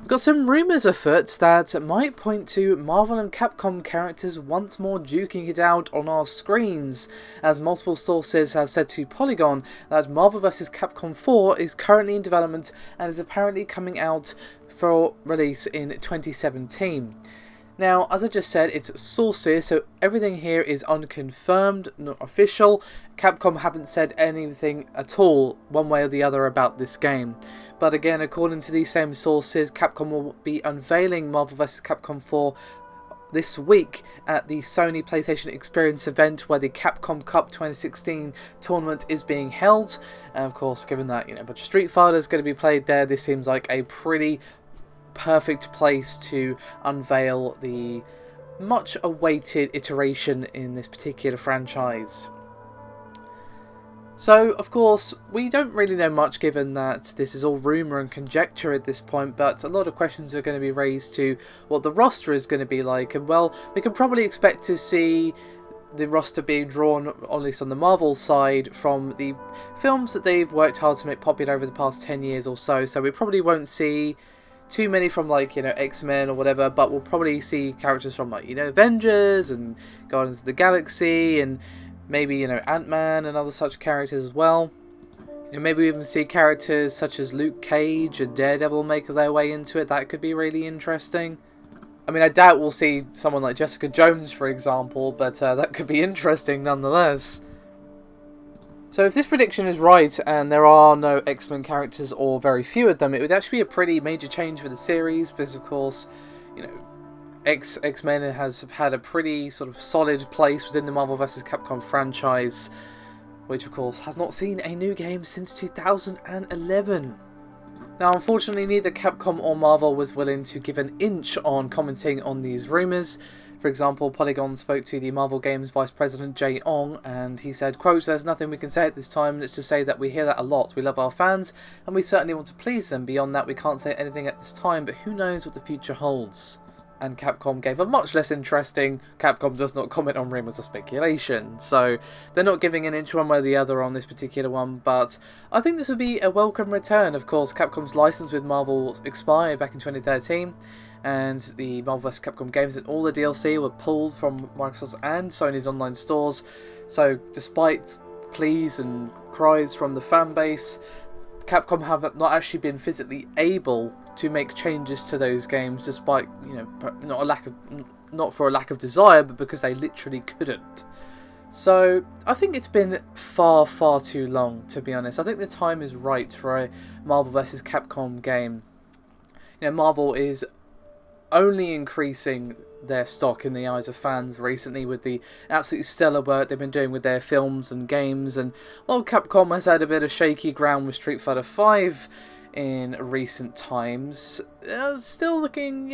We've got some rumours afoot that might point to Marvel and Capcom characters once more duking it out on our screens, as multiple sources have said to Polygon that Marvel vs. Capcom 4 is currently in development and is apparently coming out for release in 2017. Now, as I just said, it's sources, so everything here is unconfirmed, not official. Capcom haven't said anything at all, one way or the other, about this game. But again, according to these same sources, Capcom will be unveiling Marvel vs. Capcom 4 this week at the Sony PlayStation Experience event where the Capcom Cup 2016 tournament is being held. And of course, given that, a bunch of Street Fighter is going to be played there, this seems like a pretty perfect place to unveil the much awaited iteration in this particular franchise. So, of course, we don't really know much given that this is all rumour and conjecture at this point, but a lot of questions are going to be raised to what the roster is going to be like, and well, we can probably expect to see the roster being drawn, at least on the Marvel side, from the films that they've worked hard to make popular over the past 10 years or so, so we probably won't see too many from X-Men or whatever, but we'll probably see characters from Avengers and Guardians of the Galaxy and maybe Ant-Man and other such characters as well. Maybe we even see characters such as Luke Cage and Daredevil make their way into it. That could be really interesting. I mean, I doubt we'll see someone like Jessica Jones, for example, but that could be interesting nonetheless. So if this prediction is right, and there are no X-Men characters, or very few of them, it would actually be a pretty major change for the series, because of course, X-Men has had a pretty sort of solid place within the Marvel vs. Capcom franchise, which of course has not seen a new game since 2011. Now, unfortunately, neither Capcom or Marvel was willing to give an inch on commenting on these rumours. For example, Polygon spoke to the Marvel Games Vice President Jay Ong, and he said, quote, "There's nothing we can say at this time, let's just say that we hear that a lot. We love our fans, and we certainly want to please them. Beyond that, we can't say anything at this time, but who knows what the future holds." And Capcom gave a much less interesting, Capcom does not comment on rumours or speculation. So they're not giving an inch one way or the other on this particular one, but I think this would be a welcome return. Of course, Capcom's license with Marvel expired back in 2013, and the Marvel vs. Capcom games and all the DLC were pulled from Microsoft's and Sony's online stores. So despite pleas and cries from the fan base, Capcom have not actually been physically able to make changes to those games, despite not for a lack of desire, but because they literally couldn't. So I think it's been far too long, to be honest. I think the time is right for a Marvel vs. Capcom game. Marvel is only increasing their stock in the eyes of fans recently with the absolutely stellar work they've been doing with their films and games, and while Capcom has had a bit of shaky ground with Street Fighter V in recent times, still looking,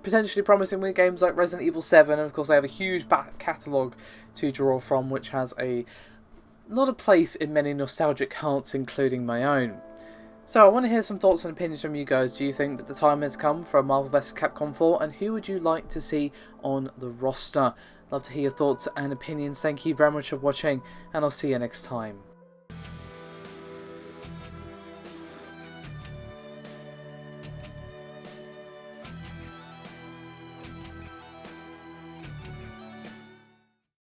potentially promising with games like Resident Evil 7, and of course they have a huge back catalogue to draw from, which has a lot of place in many nostalgic hearts, including my own. So I want to hear some thoughts and opinions from you guys. Do you think that the time has come for a Marvel vs. Capcom 4, and who would you like to see on the roster? Love to hear your thoughts and opinions. Thank you very much for watching, and I'll see you next time.